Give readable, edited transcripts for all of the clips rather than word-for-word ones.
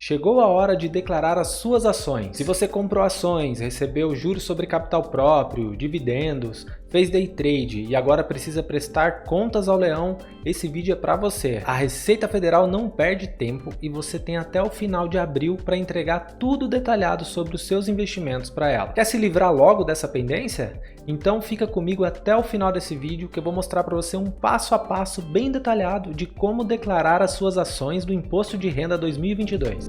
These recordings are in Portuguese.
Chegou a hora de declarar as suas ações. Se você comprou ações, recebeu juros sobre capital próprio, dividendos, fez day trade e agora precisa prestar contas ao leão, esse vídeo é para você. A Receita Federal não perde tempo e você tem até o final de abril para entregar tudo detalhado sobre os seus investimentos para ela. Quer se livrar logo dessa pendência? Então fica comigo até o final desse vídeo que eu vou mostrar para você um passo a passo bem detalhado de como declarar as suas ações do Imposto de Renda 2022.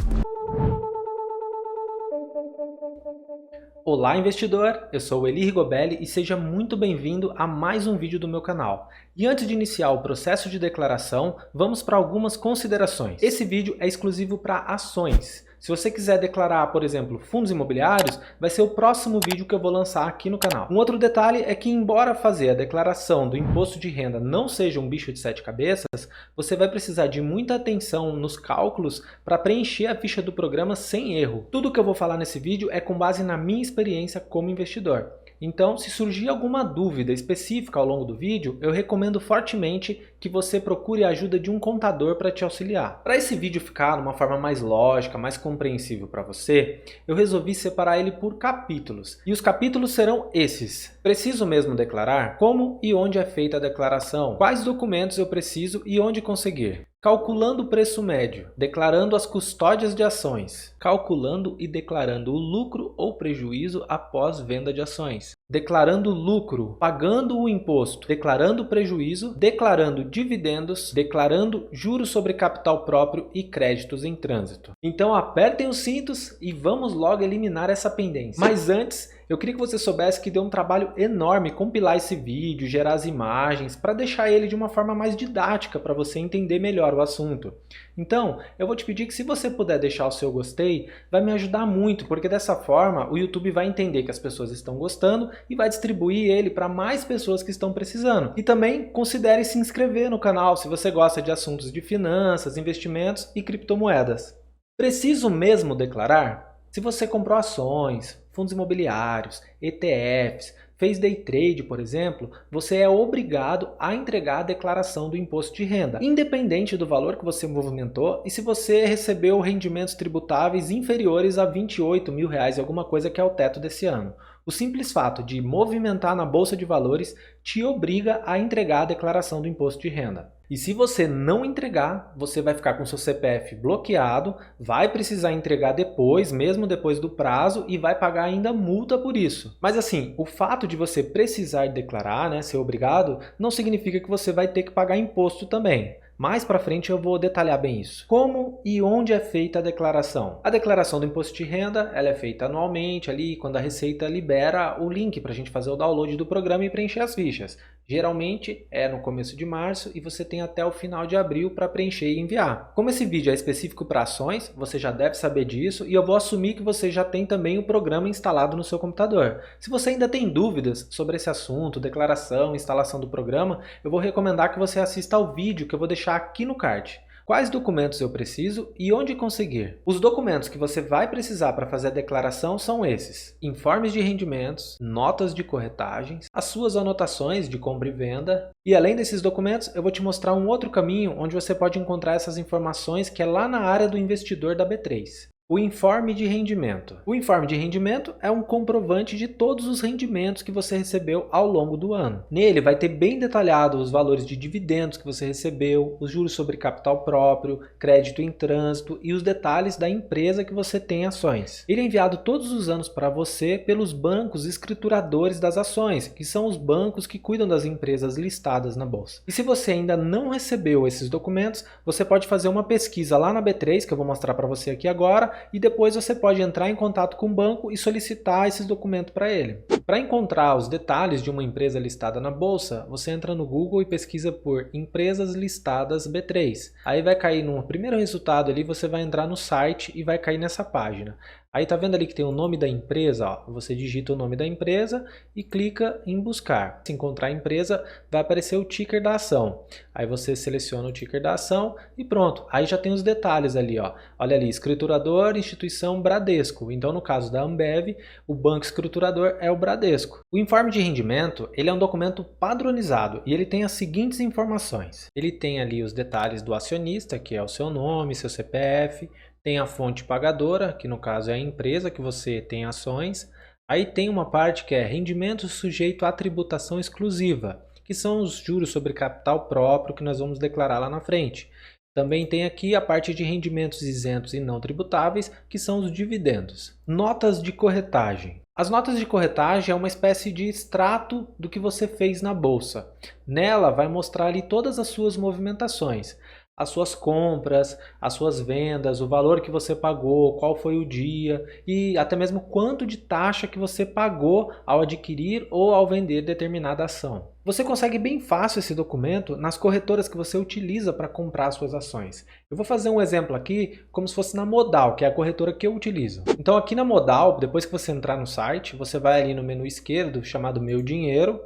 Olá investidor, eu sou o Eli Rigobelli e seja muito bem-vindo a mais um vídeo do meu canal. E antes de iniciar o processo de declaração, vamos para algumas considerações. Esse vídeo é exclusivo para ações. Se você quiser declarar, por exemplo, fundos imobiliários, vai ser o próximo vídeo que eu vou lançar aqui no canal. Um outro detalhe é que, embora fazer a declaração do imposto de renda não seja um bicho de sete cabeças, você vai precisar de muita atenção nos cálculos para preencher a ficha do programa sem erro. Tudo que eu vou falar nesse vídeo é com base na minha experiência como investidor. Então, se surgir alguma dúvida específica ao longo do vídeo, eu recomendo fortemente que você procure a ajuda de um contador para te auxiliar. Para esse vídeo ficar de uma forma mais lógica, mais compreensível para você, eu resolvi separar ele por capítulos. E os capítulos serão esses. Preciso mesmo declarar? Como e onde é feita a declaração? Quais documentos eu preciso e onde conseguir? Calculando o preço médio, declarando as custódias de ações, calculando e declarando o lucro ou prejuízo após venda de ações, declarando lucro, pagando o imposto, declarando prejuízo, declarando dividendos, declarando juros sobre capital próprio e créditos em trânsito. Então apertem os cintos e vamos logo eliminar essa pendência. Mas antes, eu queria que você soubesse que deu um trabalho enorme compilar esse vídeo, gerar as imagens, para deixar ele de uma forma mais didática para você entender melhor o assunto. Então, eu vou te pedir que se você puder deixar o seu gostei, vai me ajudar muito, porque dessa forma o YouTube vai entender que as pessoas estão gostando e vai distribuir ele para mais pessoas que estão precisando. E também considere se inscrever no canal se você gosta de assuntos de finanças, investimentos e criptomoedas. Preciso mesmo declarar? Se você comprou ações, fundos imobiliários, ETFs, fez day trade, por exemplo, você é obrigado a entregar a declaração do imposto de renda, independente do valor que você movimentou e se você recebeu rendimentos tributáveis inferiores a R$28 mil, alguma coisa que é o teto desse ano. O simples fato de movimentar na Bolsa de Valores te obriga a entregar a declaração do imposto de renda. E se você não entregar, você vai ficar com seu CPF bloqueado, vai precisar entregar depois, mesmo depois do prazo, e vai pagar ainda multa por isso. Mas assim, o fato de você precisar declarar, ser obrigado, não significa que você vai ter que pagar imposto também. Mais para frente eu vou detalhar bem isso. Como e onde é feita a declaração? A declaração do imposto de renda ela é feita anualmente, ali quando a Receita libera o link para a gente fazer o download do programa e preencher as fichas. Geralmente é no começo de março e você tem até o final de abril para preencher e enviar. Como esse vídeo é específico para ações, você já deve saber disso e eu vou assumir que você já tem também o programa instalado no seu computador. Se você ainda tem dúvidas sobre esse assunto, declaração, instalação do programa, eu vou recomendar que você assista ao vídeo que eu vou deixar aqui no card. Quais documentos eu preciso e onde conseguir? Os documentos que você vai precisar para fazer a declaração são esses: informes de rendimentos, notas de corretagens, as suas anotações de compra e venda. E além desses documentos, eu vou te mostrar um outro caminho onde você pode encontrar essas informações que é lá na área do investidor da B3. O informe de rendimento. O informe de rendimento é um comprovante de todos os rendimentos que você recebeu ao longo do ano. Nele vai ter bem detalhado os valores de dividendos que você recebeu, os juros sobre capital próprio, crédito em trânsito e os detalhes da empresa que você tem ações. Ele é enviado todos os anos para você pelos bancos escrituradores das ações, que são os bancos que cuidam das empresas listadas na bolsa. E se você ainda não recebeu esses documentos, você pode fazer uma pesquisa lá na B3, que eu vou mostrar para você aqui agora, e depois você pode entrar em contato com o banco e solicitar esses documentos para ele. Para encontrar os detalhes de uma empresa listada na bolsa, você entra no Google e pesquisa por empresas listadas B3. Aí vai cair no primeiro resultado ali, você vai entrar no site e vai cair nessa página. Aí tá vendo ali que tem o nome da empresa, ó. Você digita o nome da empresa e clica em buscar. Se encontrar a empresa, vai aparecer o ticker da ação. Aí você seleciona o ticker da ação e pronto. Aí já tem os detalhes ali, ó. Olha ali, escriturador, instituição Bradesco. Então no caso da Ambev, o banco escriturador é o Bradesco. O informe de rendimento, ele é um documento padronizado e ele tem as seguintes informações. Ele tem ali os detalhes do acionista, que é o seu nome, seu CPF, tem a fonte pagadora, que no caso é a empresa que você tem ações. Aí tem uma parte que é rendimento sujeito à tributação exclusiva, que são os juros sobre capital próprio que nós vamos declarar lá na frente. Também tem aqui a parte de rendimentos isentos e não tributáveis, que são os dividendos. Notas de corretagem. As notas de corretagem é uma espécie de extrato do que você fez na bolsa. Nela vai mostrar ali todas as suas movimentações, as suas compras, as suas vendas, o valor que você pagou, qual foi o dia e até mesmo quanto de taxa que você pagou ao adquirir ou ao vender determinada ação. Você consegue bem fácil esse documento nas corretoras que você utiliza para comprar suas ações. Eu vou fazer um exemplo aqui como se fosse na Modal, que é a corretora que eu utilizo. Então aqui na Modal, depois que você entrar no site, você vai ali no menu esquerdo chamado Meu Dinheiro,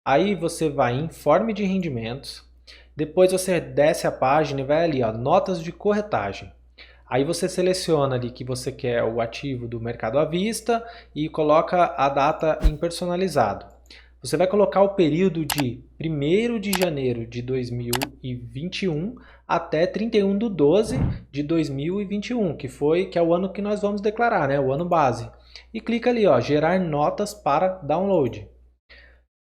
aí você vai em Informe de Rendimentos. Depois você desce a página e vai ali, ó, notas de corretagem. Aí você seleciona ali que você quer o ativo do mercado à vista e coloca a data em personalizado. Você vai colocar o período de 1º de janeiro de 2021 até 31 de 12 de 2021, que é o ano que nós vamos declarar, né? O ano base. E clica ali, ó, gerar notas para download.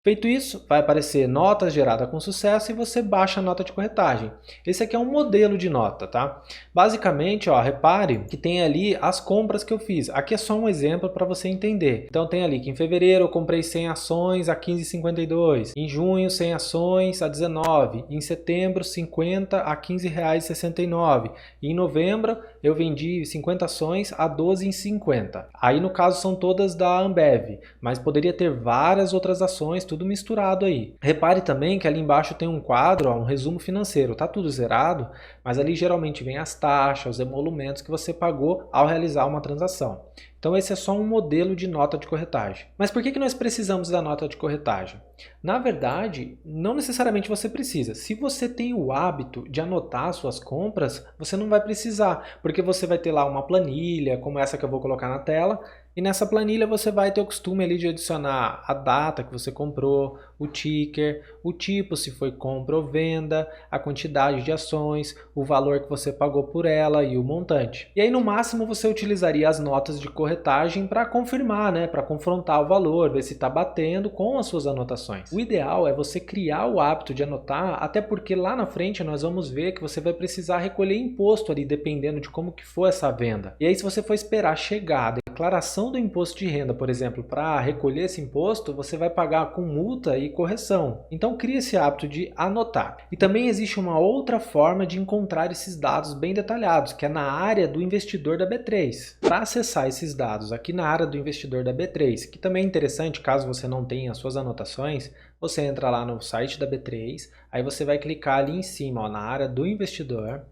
Feito isso, vai aparecer notas gerada com sucesso e você baixa a nota de corretagem. Esse aqui é um modelo de nota, tá? Basicamente, ó, repare que tem ali as compras que eu fiz. Aqui é só um exemplo para você entender. Então tem ali que em fevereiro eu comprei 100 ações a 15,52, em junho 100 ações a 19, em setembro 50 a R$ 15,69 e em novembro eu vendi 50 ações a 12,50. Aí no caso são todas da Ambev, mas poderia ter várias outras ações, tudo misturado aí. Repare também que ali embaixo tem um quadro, ó, um resumo financeiro. Tá tudo zerado, mas ali geralmente vem as taxas, os emolumentos que você pagou ao realizar uma transação. Então esse é só um modelo de nota de corretagem. Mas por que nós precisamos da nota de corretagem? Na verdade, não necessariamente você precisa. Se você tem o hábito de anotar suas compras, você não vai precisar, porque você vai ter lá uma planilha, como essa que eu vou colocar na tela, e nessa planilha você vai ter o costume ali de adicionar a data que você comprou, o ticker, o tipo, se foi compra ou venda, a quantidade de ações, o valor que você pagou por ela e o montante. E aí no máximo você utilizaria as notas de corretagem para confirmar, né, para confrontar o valor, ver se está batendo com as suas anotações. O ideal é você criar o hábito de anotar, até porque lá na frente nós vamos ver que você vai precisar recolher imposto ali, dependendo de como que for essa venda. E aí se você for esperar chegar a declaração do imposto de renda, por exemplo, para recolher esse imposto, você vai pagar com multa e correção. Então crie esse hábito de anotar. E também existe uma outra forma de encontrar esses dados bem detalhados, que é na área do investidor da B3. Para acessar esses dados aqui na área do investidor da B3, que também é interessante caso você não tenha as suas anotações, você entra lá no site da B3, aí você vai clicar ali em cima, ó, na área do investidor.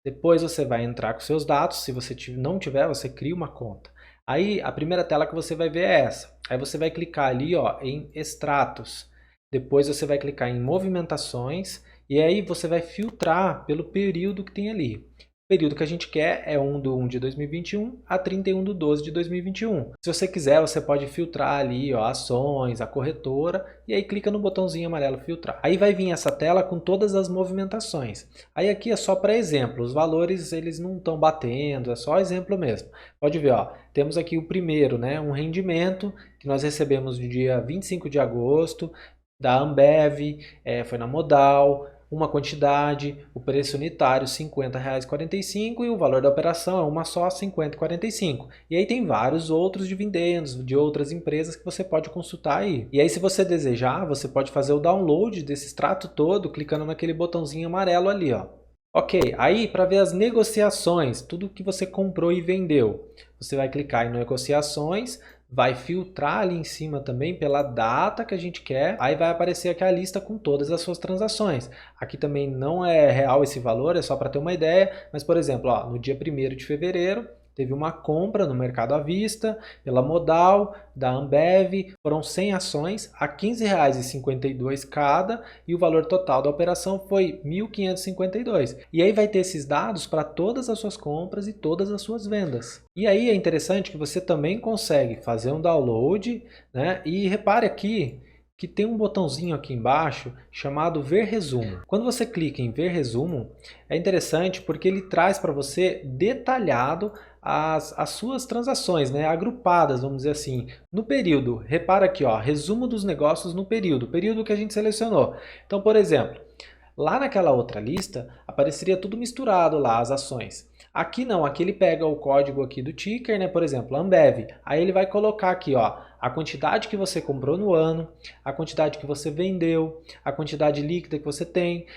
Depois você vai entrar com seus dados, se você não tiver, você cria uma conta. Aí a primeira tela que você vai ver é essa. Aí você vai clicar ali, ó, em extratos. Depois você vai clicar em movimentações e aí você vai filtrar pelo período que tem ali. O período que a gente quer é 1 de 1 de 2021 a 31 de 12 de 2021. Se você quiser, você pode filtrar ali, ó, ações, a corretora, e aí clica no botãozinho amarelo filtrar. Aí vai vir essa tela com todas as movimentações. Aí aqui é só para exemplo, os valores eles não estão batendo, é só exemplo mesmo. Pode ver, ó, temos aqui o primeiro, né, um rendimento que nós recebemos no dia 25 de agosto, da Ambev, foi na Modal, uma quantidade, o preço unitário R$ 50,45 e o valor da operação é uma só, R$ 50,45. E aí tem vários outros dividendos de outras empresas que você pode consultar aí. E aí se você desejar, você pode fazer o download desse extrato todo clicando naquele botãozinho amarelo ali, ó. Ok, aí para ver as negociações, tudo que você comprou e vendeu, você vai clicar em negociações, vai filtrar ali em cima também pela data que a gente quer, aí vai aparecer aqui a lista com todas as suas transações. Aqui também não é real esse valor, é só para ter uma ideia, mas por exemplo, ó, no dia 1º de fevereiro, teve uma compra no mercado à vista, pela Modal, da Ambev, foram 100 ações a R$ 15,52 cada e o valor total da operação foi R$ 1.552. E aí vai ter esses dados para todas as suas compras e todas as suas vendas. E aí é interessante que você também consegue fazer um download, né? E repare aqui que tem um botãozinho aqui embaixo chamado Ver Resumo. Quando você clica em Ver Resumo, é interessante porque ele traz para você detalhado as suas transações, né, agrupadas, vamos dizer assim, no período. Repara aqui, ó, resumo dos negócios no período que a gente selecionou. Então, por exemplo, lá naquela outra lista apareceria tudo misturado lá, as ações. Aqui não, aqui ele pega o código aqui do ticker, né, por exemplo, Ambev. Aí ele vai colocar aqui, ó, a quantidade que você comprou no ano, a quantidade que você vendeu, a quantidade líquida que você tem,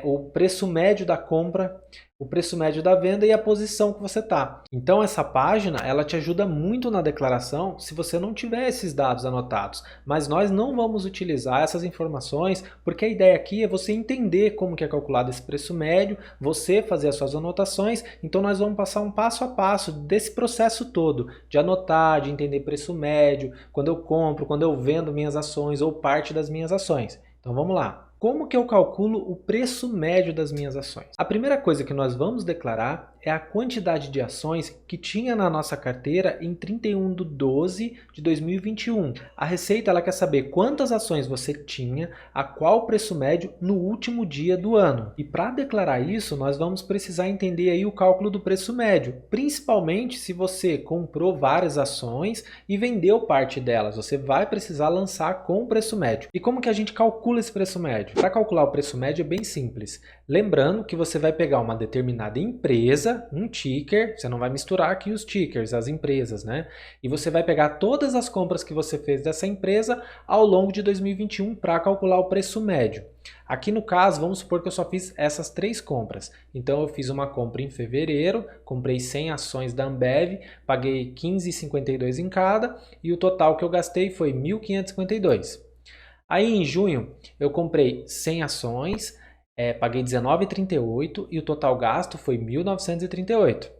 o preço médio da compra, o preço médio da venda e a posição que você está. Então essa página ela te ajuda muito na declaração se você não tiver esses dados anotados. Mas nós não vamos utilizar essas informações porque a ideia aqui é você entender como que é calculado esse preço médio, você fazer as suas anotações. Então nós vamos passar um passo a passo desse processo todo, de anotar, de entender preço médio, quando eu compro, quando eu vendo minhas ações ou parte das minhas ações. Então vamos lá. Como que eu calculo o preço médio das minhas ações? A primeira coisa que nós vamos declarar é a quantidade de ações que tinha na nossa carteira em 31/12 de 2021. A Receita ela quer saber quantas ações você tinha, a qual preço médio no último dia do ano. E para declarar isso, nós vamos precisar entender aí o cálculo do preço médio, principalmente se você comprou várias ações e vendeu parte delas. Você vai precisar lançar com o preço médio. E como que a gente calcula esse preço médio? Para calcular o preço médio é bem simples. Lembrando que você vai pegar uma determinada empresa, um ticker, você não vai misturar aqui os tickers, as empresas, né? E você vai pegar todas as compras que você fez dessa empresa ao longo de 2021 para calcular o preço médio. Aqui no caso, vamos supor que eu só fiz essas 3 compras. Então eu fiz uma compra em fevereiro, comprei 100 ações da Ambev, paguei R$ 15,52 em cada e o total que eu gastei foi R$ 1.552. Aí em junho eu comprei 100 ações, paguei R$ 19,38 e o total gasto foi R$ 1.938.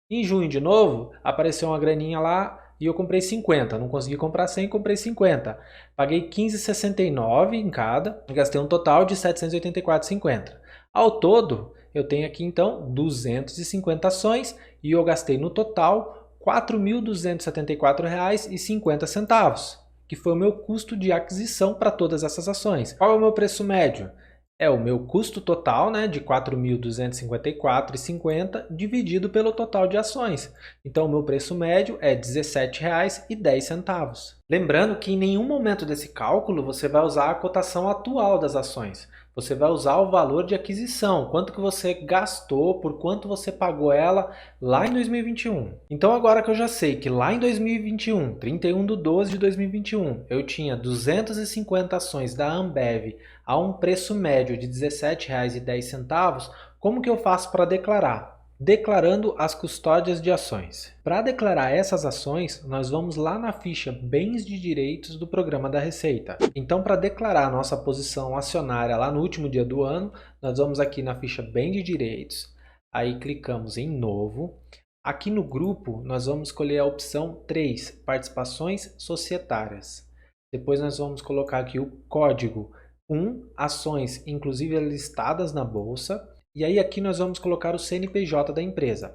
Em junho de novo apareceu uma graninha lá e eu comprei 50, não consegui comprar 100, comprei 50. Paguei R$ 15,69 em cada e gastei um total de R$ 784,50. Ao todo eu tenho aqui então 250 ações e eu gastei no total R$ 4.274,50. Que foi o meu custo de aquisição para todas essas ações. Qual é o meu preço médio? É o meu custo total, né, de R$ 4.254,50 dividido pelo total de ações. Então o meu preço médio é R$ 17,10. Lembrando que em nenhum momento desse cálculo você vai usar a cotação atual das ações. Você vai usar o valor de aquisição, quanto que você gastou, por quanto você pagou ela lá em 2021. Então agora que eu já sei que lá em 2021, 31/12 de 2021, eu tinha 250 ações da Ambev a um preço médio de R$ 17,10, como que eu faço para declarar? Declarando as custódias de ações. Para declarar essas ações, nós vamos lá na ficha Bens de Direitos do Programa da Receita. Então, para declarar a nossa posição acionária lá no último dia do ano, nós vamos aqui na ficha Bens de Direitos, aí clicamos em Novo. Aqui no grupo, nós vamos escolher a opção 3, Participações Societárias. Depois nós vamos colocar aqui o código 1, Ações, inclusive listadas na Bolsa. E aí aqui nós vamos colocar o CNPJ da empresa.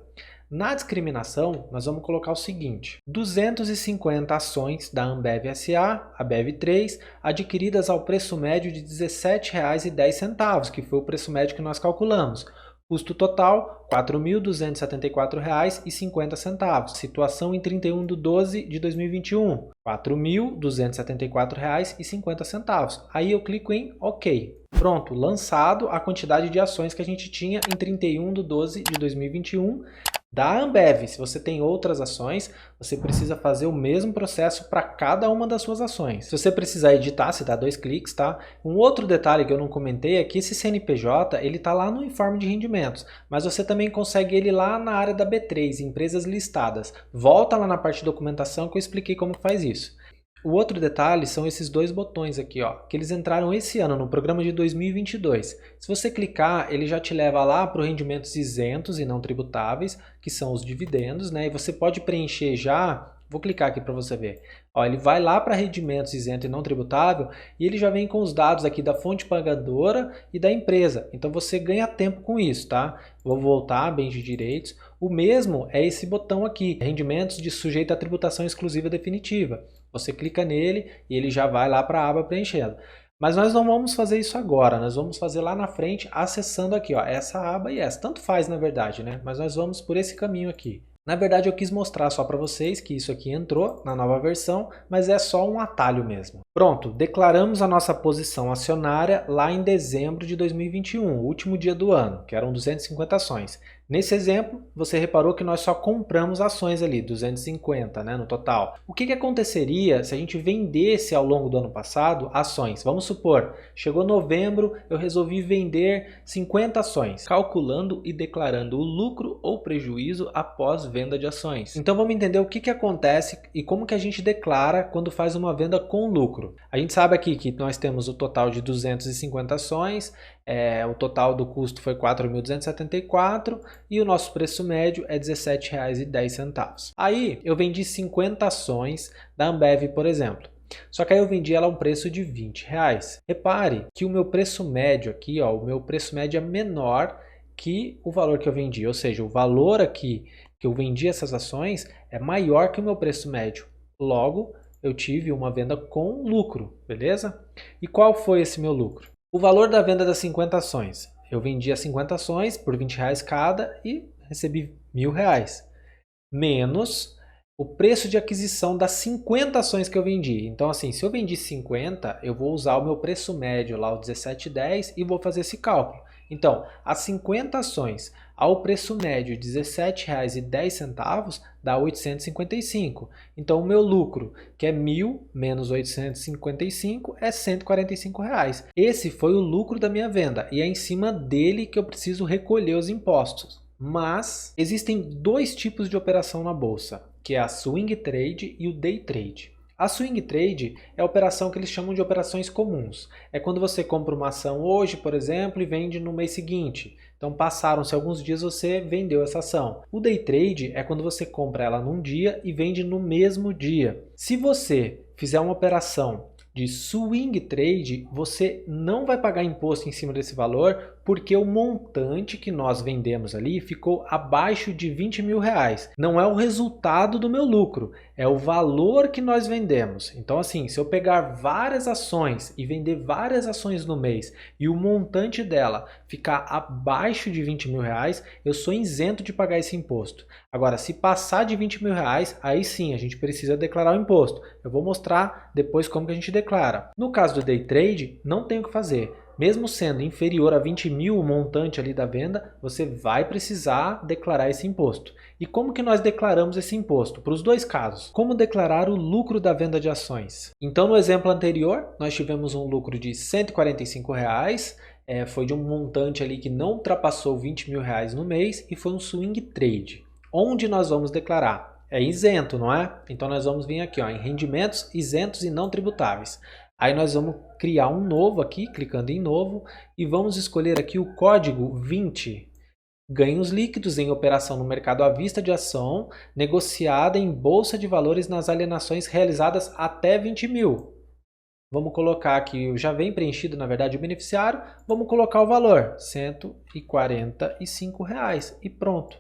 Na discriminação, nós vamos colocar o seguinte: 250 ações da Ambev SA, a BEV3, adquiridas ao preço médio de R$ 17,10, que foi o preço médio que nós calculamos. Custo total, R$ 4.274,50. Situação em 31/12 de 2021, R$ 4.274,50. Aí eu clico em OK. Pronto, lançado a quantidade de ações que a gente tinha em 31/12 de 2021 da Ambev. Se você tem outras ações, você precisa fazer o mesmo processo para cada uma das suas ações. Se você precisar editar, você dá 2 cliques, tá? Um outro detalhe que eu não comentei é que esse CNPJ, ele tá lá no informe de rendimentos, mas você também consegue ele lá na área da B3, empresas listadas. Volta lá na parte de documentação que eu expliquei como faz isso. O outro detalhe são esses 2 botões aqui, ó, que eles entraram esse ano no programa de 2022. Se você clicar, ele já te leva lá para os rendimentos isentos e não tributáveis, que são os dividendos, né? E você pode preencher já, vou clicar aqui para você ver. Ó, ele vai lá para rendimentos isento e não tributável e ele já vem com os dados aqui da fonte pagadora e da empresa. Então você ganha tempo com isso, tá? Vou voltar, bens de direitos. O mesmo é esse botão aqui, rendimentos de sujeito à tributação exclusiva definitiva. Você clica nele e ele já vai lá para a aba preenchendo. Mas nós não vamos fazer isso agora, nós vamos fazer lá na frente acessando aqui, ó, essa aba e essa. Tanto faz na verdade, né? Mas nós vamos por esse caminho aqui. Na verdade eu quis mostrar só para vocês que isso aqui entrou na nova versão, mas é só um atalho mesmo. Pronto, declaramos a nossa posição acionária lá em dezembro de 2021, o último dia do ano, que eram 250 ações. Nesse exemplo, você reparou que nós só compramos ações ali, 250, né, no total. O que aconteceria se a gente vendesse ao longo do ano passado ações? Vamos supor, chegou novembro, eu resolvi vender 50 ações, calculando e declarando o lucro ou prejuízo após venda de ações. Então vamos entender o que acontece e como que a gente declara quando faz uma venda com lucro. A gente sabe aqui que nós temos o total de 250 ações, o total do custo foi 4.274 e o nosso preço médio é R$ 17,10. Aí eu vendi 50 ações da Ambev, por exemplo. Só que aí eu vendi ela a um preço de R$ 20. Repare que o meu preço médio aqui, ó, o meu preço médio é menor que o valor que eu vendi, ou seja, o valor aqui que eu vendi essas ações é maior que o meu preço médio. Logo, eu tive uma venda com lucro, beleza? E qual foi esse meu lucro? O valor da venda das 50 ações. Eu vendi as 50 ações por R$ 20 cada e recebi R$ 1.000. Menos o preço de aquisição das 50 ações que eu vendi. Então assim, se eu vendi 50, eu vou usar o meu preço médio lá, o 17,10 e vou fazer esse cálculo. Então, as 50 ações ao preço médio de R$ 17,10 dá 855. Então o meu lucro, que é 1.000 menos 855, é R$ 145. Esse foi o lucro da minha venda e é em cima dele que eu preciso recolher os impostos. Mas existem dois tipos de operação na bolsa, que é a swing trade e o day trade. A swing trade é a operação que eles chamam de operações comuns. É quando você compra uma ação hoje, por exemplo, e vende no mês seguinte. Então passaram-se alguns dias, você vendeu essa ação. O day trade é quando você compra ela num dia e vende no mesmo dia. Se você fizer uma operação de swing trade, você não vai pagar imposto em cima desse valor porque o montante que nós vendemos ali ficou abaixo de R$ 20.000. Não é o resultado do meu lucro, é o valor que nós vendemos. Então assim, se eu pegar várias ações e vender várias ações no mês e o montante dela ficar abaixo de R$ 20.000, eu sou isento de pagar esse imposto. Agora, se passar de R$ 20.000, aí sim a gente precisa declarar o imposto. Eu vou mostrar depois como que a gente declara. No caso do day trade, não tem o que fazer. Mesmo sendo inferior a 20.000 o montante ali da venda, você vai precisar declarar esse imposto. E como que nós declaramos esse imposto? Para os dois casos. Como declarar o lucro da venda de ações? Então, no exemplo anterior, nós tivemos um lucro de R$ 145, foi de um montante ali que não ultrapassou R$ 20.000 no mês e foi um swing trade. Onde nós vamos declarar? É isento, não é? Então nós vamos vir aqui, ó, em rendimentos isentos e não tributáveis. Aí nós vamos criar um novo aqui, clicando em novo, e vamos escolher aqui o código 20. Ganhos líquidos em operação no mercado à vista de ação, negociada em bolsa de valores nas alienações realizadas até 20.000. Vamos colocar aqui, já vem preenchido na verdade o beneficiário, vamos colocar o valor, R$ 145 e pronto.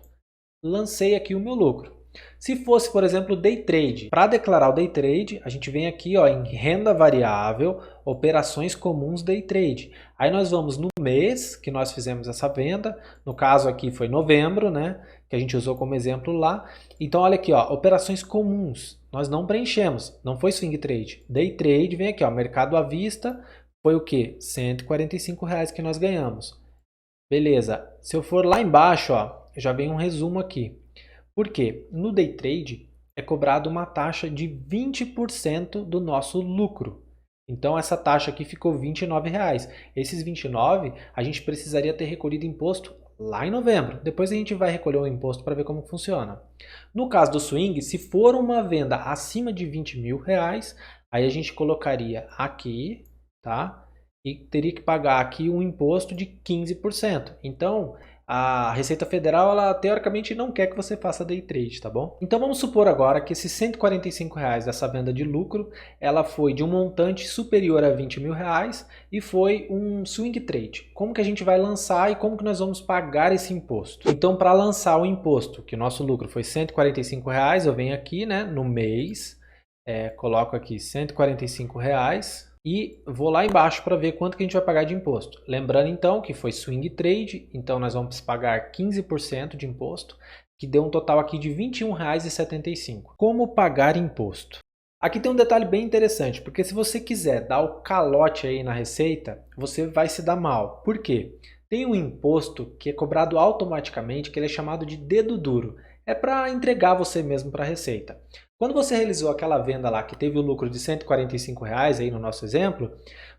Lancei aqui o meu lucro. Se fosse, por exemplo, day trade, para declarar o day trade, a gente vem aqui, ó, em renda variável, operações comuns day trade. Aí nós vamos no mês que nós fizemos essa venda, no caso aqui foi novembro, né, que a gente usou como exemplo lá. Então olha aqui, ó, operações comuns, nós não preenchemos, não foi swing trade. Day trade vem aqui, ó, mercado à vista, foi o que? R$ 145 que nós ganhamos. Beleza, se eu for lá embaixo, ó, já vem um resumo aqui. Por quê? No day trade é cobrado uma taxa de 20% do nosso lucro. Então essa taxa aqui ficou R$ 29. Esses 29 a gente precisaria ter recolhido imposto lá em novembro. Depois a gente vai recolher o imposto para ver como funciona. No caso do swing, se for uma venda acima de R$ 20.000, aí a gente colocaria aqui, tá? E teria que pagar aqui um imposto de 15%. Então, a Receita Federal, ela teoricamente não quer que você faça day trade, tá bom? Então vamos supor agora que esses R$ 145 dessa venda de lucro, ela foi de um montante superior a R$ 20.000 e foi um swing trade. Como que a gente vai lançar e como que nós vamos pagar esse imposto? Então, para lançar o imposto, que o nosso lucro foi R$ 145, eu venho aqui, né, no mês, coloco aqui R$ 145 e vou lá embaixo para ver quanto que a gente vai pagar de imposto. Lembrando então que foi swing trade, então nós vamos pagar 15% de imposto, que deu um total aqui de R$ 21,75. Como pagar imposto? Aqui tem um detalhe bem interessante, porque se você quiser dar o calote aí na receita, você vai se dar mal. Por quê? Tem um imposto que é cobrado automaticamente, que ele é chamado de dedo duro. É para entregar você mesmo para a receita. Quando você realizou aquela venda lá que teve o lucro de R$ 145 aí no nosso exemplo,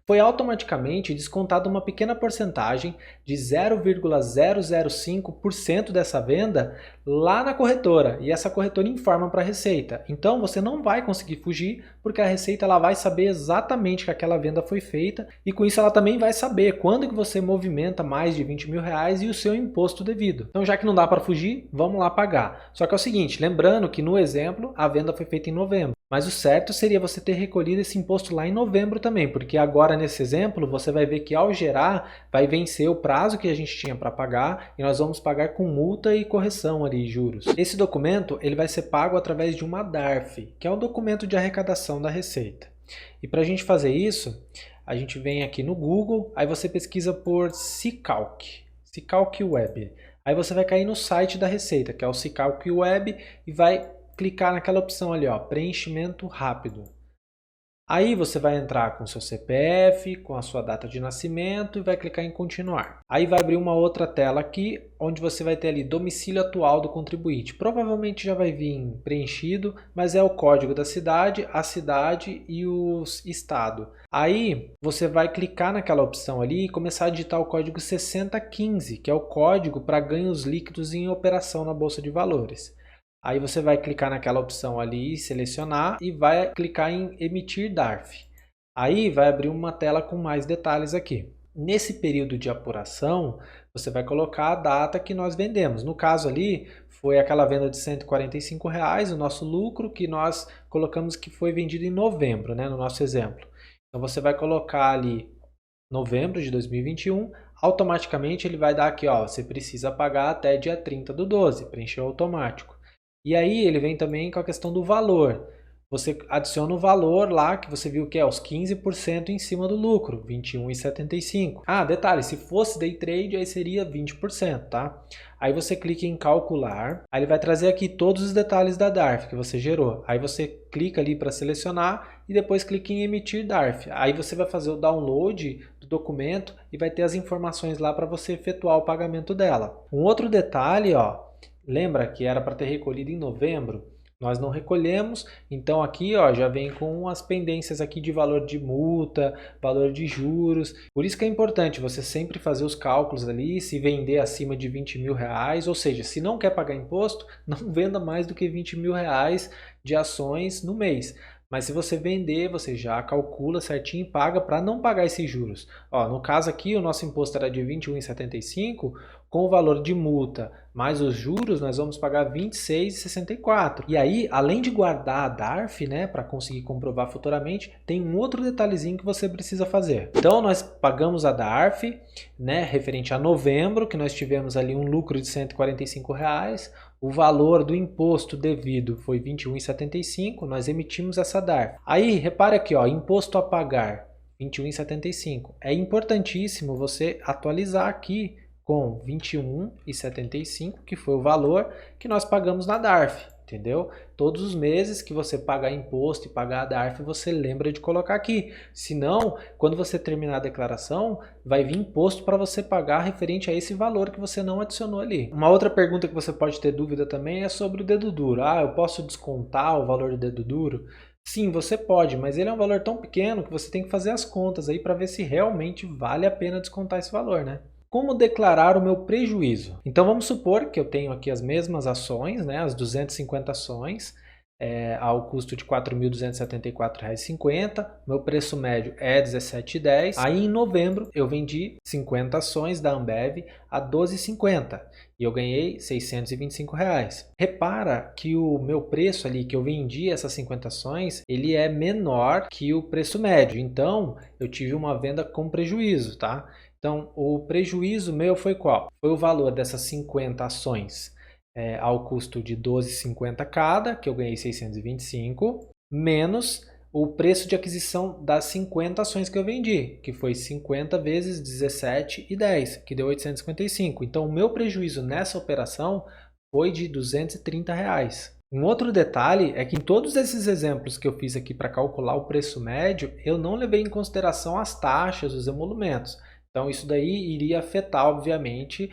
foi automaticamente descontado uma pequena porcentagem de 0,005% dessa venda lá na corretora, e essa corretora informa para a Receita. Então você não vai conseguir fugir, porque a Receita ela vai saber exatamente que aquela venda foi feita, e com isso ela também vai saber quando que você movimenta mais de R$ 20.000 e o seu imposto devido. Então, já que não dá para fugir, vamos lá pagar. Só que é o seguinte, lembrando que no exemplo a venda foi feita em novembro. Mas o certo seria você ter recolhido esse imposto lá em novembro também, porque agora nesse exemplo você vai ver que ao gerar vai vencer o prazo que a gente tinha para pagar e nós vamos pagar com multa e correção ali, juros. Esse documento ele vai ser pago através de uma DARF, que é um documento de arrecadação da Receita. E para a gente fazer isso, a gente vem aqui no Google, aí você pesquisa por Sicalc Web. Aí você vai cair no site da Receita, que é o Sicalc Web, e vai clicar naquela opção ali, ó, preenchimento rápido. Aí você vai entrar com seu CPF, com a sua data de nascimento e vai clicar em continuar. Aí vai abrir uma outra tela aqui, onde você vai ter ali domicílio atual do contribuinte. Provavelmente já vai vir preenchido, mas é o código da cidade, a cidade e o estado. Aí você vai clicar naquela opção ali e começar a digitar o código 6015, que é o código para ganhos líquidos em operação na Bolsa de Valores. Aí você vai clicar naquela opção ali, selecionar e vai clicar em emitir DARF. Aí vai abrir uma tela com mais detalhes aqui. Nesse período de apuração, você vai colocar a data que nós vendemos. No caso ali, foi aquela venda de R$ 145, o nosso lucro que nós colocamos que foi vendido em novembro, né, no nosso exemplo. Então você vai colocar ali novembro de 2021, automaticamente ele vai dar aqui, ó, você precisa pagar até dia 30/12, preencheu automático. E aí ele vem também com a questão do valor. Você adiciona o valor lá que você viu que é os 15% em cima do lucro, R$ 21,75. Ah, detalhe, se fosse day trade aí seria 20%, tá? Aí você clica em calcular, aí ele vai trazer aqui todos os detalhes da DARF que você gerou. Aí você clica ali para selecionar e depois clica em emitir DARF. Aí você vai fazer o download do documento e vai ter as informações lá para você efetuar o pagamento dela. Um outro detalhe, ó, lembra que era para ter recolhido em novembro? Nós não recolhemos, então aqui ó, já vem com as pendências aqui de valor de multa, valor de juros. Por isso que é importante você sempre fazer os cálculos ali, se vender acima de R$ 20.000, ou seja, se não quer pagar imposto, não venda mais do que R$ 20.000 de ações no mês. Mas se você vender, você já calcula certinho e paga para não pagar esses juros. Ó, no caso aqui, o nosso imposto era de R$ 21,75, com o valor de multa mais os juros, nós vamos pagar R$ 26,64. E aí, além de guardar a DARF, né, para conseguir comprovar futuramente, tem um outro detalhezinho que você precisa fazer. Então, nós pagamos a DARF, né, referente a novembro, que nós tivemos ali um lucro de R$ 145. O valor do imposto devido foi R$ 21,75, nós emitimos essa DARF. Aí, repare aqui, ó, imposto a pagar, R$ 21,75. É importantíssimo você atualizar aqui com R$ 21,75, que foi o valor que nós pagamos na DARF, entendeu? Todos os meses que você pagar imposto e pagar a DARF, você lembra de colocar aqui. Senão, quando você terminar a declaração, vai vir imposto para você pagar referente a esse valor que você não adicionou ali. Uma outra pergunta que você pode ter dúvida também é sobre o dedo duro. Ah, eu posso descontar o valor do dedo duro? Sim, você pode, mas ele é um valor tão pequeno que você tem que fazer as contas aí para ver se realmente vale a pena descontar esse valor, né? Como declarar o meu prejuízo? Então vamos supor que eu tenho aqui as mesmas ações, né, as 250 ações, ao custo de R$ 4.274,50, meu preço médio é R$ 17,10. Aí em novembro eu vendi 50 ações da Ambev a R$ 12,50 e eu ganhei R$ 625. Repara que o meu preço ali que eu vendi essas 50 ações, ele é menor que o preço médio, então eu tive uma venda com prejuízo, tá? Então o prejuízo meu foi qual? Foi o valor dessas 50 ações ao custo de R$ 12,50 cada, que eu ganhei 625, menos o preço de aquisição das 50 ações que eu vendi, que foi 50 vezes 17,10, que deu 855. Então, o meu prejuízo nessa operação foi de R$ 230. Um outro detalhe é que em todos esses exemplos que eu fiz aqui para calcular o preço médio, eu não levei em consideração as taxas, os emolumentos. Então isso daí iria afetar, obviamente,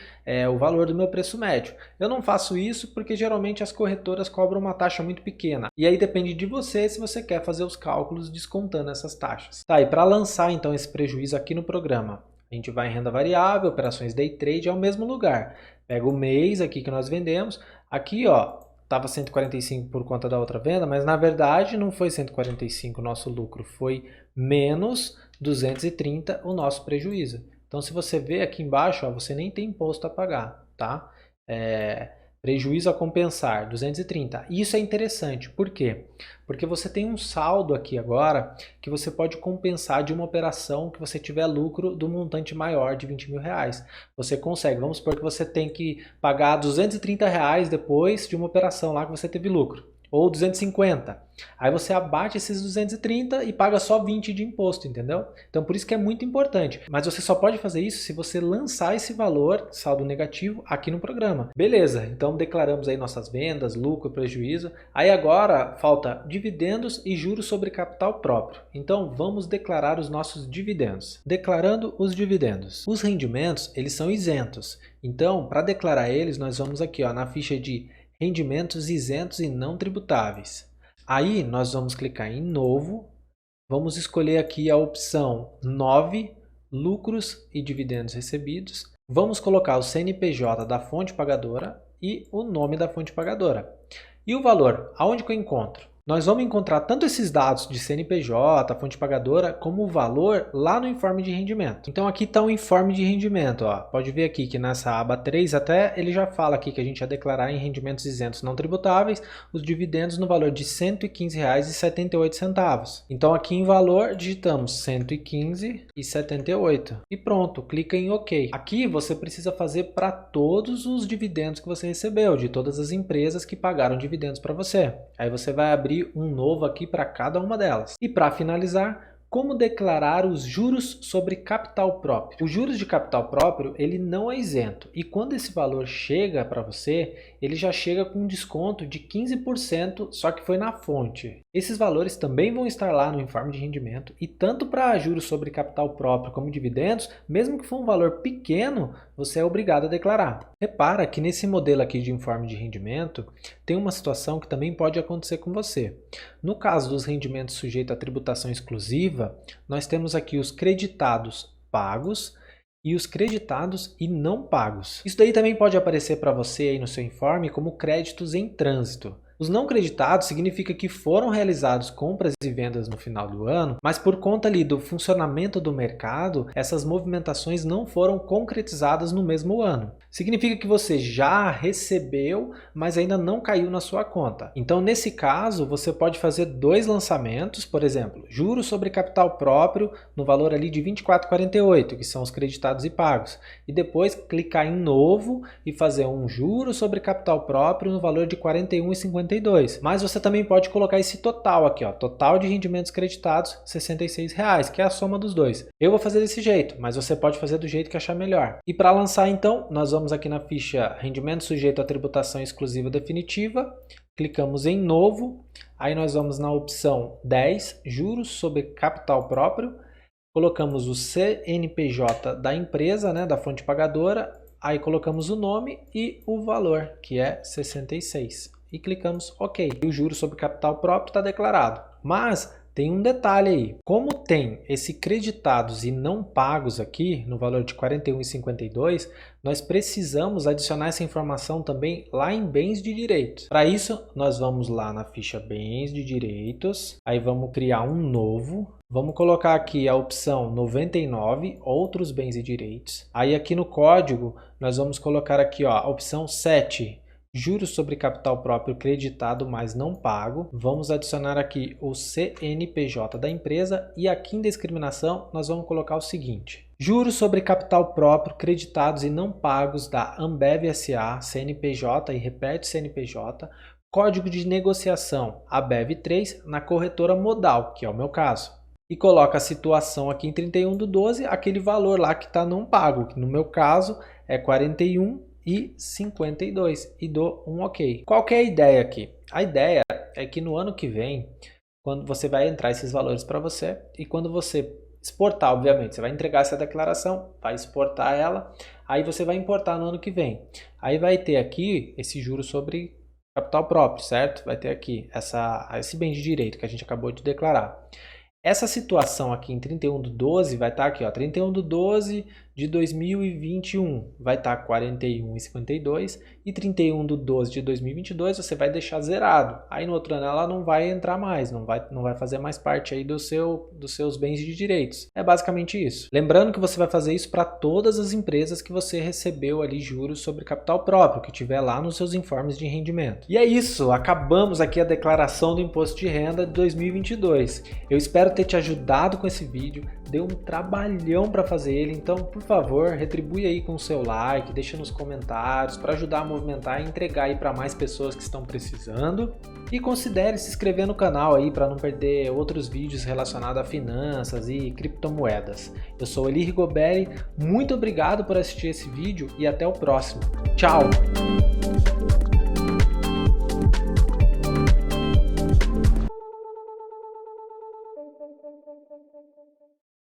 o valor do meu preço médio. Eu não faço isso porque geralmente as corretoras cobram uma taxa muito pequena. E aí depende de você se você quer fazer os cálculos descontando essas taxas. Tá, e para lançar então esse prejuízo aqui no programa, a gente vai em renda variável, operações day trade, é o mesmo lugar. Pega o mês aqui que nós vendemos, aqui ó, estava 145 por conta da outra venda, mas na verdade não foi 145 o nosso lucro, foi menos 230 o nosso prejuízo. Então, se você vê aqui embaixo, ó, você nem tem imposto a pagar, tá? Prejuízo a compensar, 230. Isso é interessante, por quê? Porque você tem um saldo aqui agora que você pode compensar de uma operação que você tiver lucro do montante maior de R$20 mil. Você consegue, vamos supor que você tem que pagar R$230 depois de uma operação lá que você teve lucro. Ou 250. Aí você abate esses 230 e paga só 20 de imposto, entendeu? Então por isso que é muito importante. Mas você só pode fazer isso se você lançar esse valor, saldo negativo, aqui no programa. Beleza, então declaramos aí nossas vendas, lucro, prejuízo. Aí agora falta dividendos e juros sobre capital próprio. Então vamos declarar os nossos dividendos. Declarando os dividendos. Os rendimentos, eles são isentos. Então, para declarar eles, nós vamos aqui ó, na ficha de rendimentos isentos e não tributáveis. Aí nós vamos clicar em novo, vamos escolher aqui a opção 9, lucros e dividendos recebidos. Vamos colocar o CNPJ da fonte pagadora e o nome da fonte pagadora. E o valor, aonde que eu encontro? Nós vamos encontrar tanto esses dados de CNPJ, fonte pagadora, como o valor lá no informe de rendimento. Então aqui está o informe de rendimento. Ó. Pode ver aqui que nessa aba 3 até ele já fala aqui que a gente ia declarar em rendimentos isentos não tributáveis os dividendos no valor de R$ 115,78. Então aqui em valor digitamos 115,78 e pronto, clica em OK. Aqui você precisa fazer para todos os dividendos que você recebeu, de todas as empresas que pagaram dividendos para você. Aí você vai abrir um novo aqui para cada uma delas. E para finalizar, como declarar os juros sobre capital próprio? Os juros de capital próprio, ele não é isento. E quando esse valor chega para você, ele já chega com um desconto de 15%, só que foi na fonte. Esses valores também vão estar lá no informe de rendimento e tanto para juros sobre capital próprio como dividendos, mesmo que for um valor pequeno, você é obrigado a declarar. Repara que nesse modelo aqui de informe de rendimento, tem uma situação que também pode acontecer com você. No caso dos rendimentos sujeitos à tributação exclusiva, nós temos aqui os creditados pagos e os creditados e não pagos. Isso daí também pode aparecer para você aí no seu informe como créditos em trânsito. Os não creditados significa que foram realizados compras e vendas no final do ano, mas por conta ali do funcionamento do mercado, essas movimentações não foram concretizadas no mesmo ano. Significa que você já recebeu, mas ainda não caiu na sua conta. Então, nesse caso, você pode fazer dois lançamentos, por exemplo, juros sobre capital próprio no valor ali de R$ 24,48, que são os creditados e pagos, e depois clicar em novo e fazer um juro sobre capital próprio no valor de R$ 41,52. Mas você também pode colocar esse total aqui, ó, total de rendimentos creditados, R$ 66,00, que é a soma dos dois. Eu vou fazer desse jeito, mas você pode fazer do jeito que achar melhor. E para lançar então, nós vamos aqui na ficha rendimento sujeito à tributação exclusiva definitiva, clicamos em novo, aí nós vamos na opção 10, juros sobre capital próprio, colocamos o CNPJ da empresa, né, da fonte pagadora, aí colocamos o nome e o valor, que é 66. E clicamos OK. E o juro sobre capital próprio está declarado. Mas, tem um detalhe aí. Como tem esse creditados e não pagos aqui, no valor de R$ 41,52, nós precisamos adicionar essa informação também lá em bens de direitos. Para isso, nós vamos lá na ficha bens de direitos, aí vamos criar um novo. Vamos colocar aqui a opção 99, outros bens e direitos. Aí aqui no código, nós vamos colocar aqui ó, a opção 7, juros sobre capital próprio creditado, mas não pago. Vamos adicionar aqui o CNPJ da empresa e aqui em discriminação nós vamos colocar o seguinte: juros sobre capital próprio creditados e não pagos da Ambev SA, CNPJ e repete CNPJ, código de negociação ABEV3 na corretora modal, que é o meu caso. E coloca a situação aqui em 31/12, aquele valor lá que está não pago, que no meu caso é 41,52 e dou um OK. Qual que é a ideia aqui? A ideia é que no ano que vem, quando você vai entrar esses valores para você e quando você exportar, obviamente, você vai entregar essa declaração, vai exportar ela, aí você vai importar no ano que vem. Aí vai ter aqui esse juro sobre capital próprio, certo? Vai ter aqui esse bem de direito que a gente acabou de declarar. Essa situação aqui em 31/12 vai estar aqui, ó, 31/12 de 2021 vai estar 41,52 e 31/12 de 2022 você vai deixar zerado. Aí no outro ano ela não vai entrar mais, não vai fazer mais parte aí dos seus bens de direitos. É basicamente isso. Lembrando que você vai fazer isso para todas as empresas que você recebeu ali juros sobre capital próprio, que tiver lá nos seus informes de rendimento. E é isso, acabamos aqui a declaração do imposto de renda de 2022. Eu espero ter te ajudado com esse vídeo, deu um trabalhão para fazer ele, então por favor retribui aí com o seu like, deixa nos comentários para ajudar a movimentar e entregar aí para mais pessoas que estão precisando, e considere se inscrever no canal aí para não perder outros vídeos relacionados a finanças e criptomoedas. Eu sou Eli Rigobert, muito obrigado por assistir esse vídeo e até o próximo. Tchau!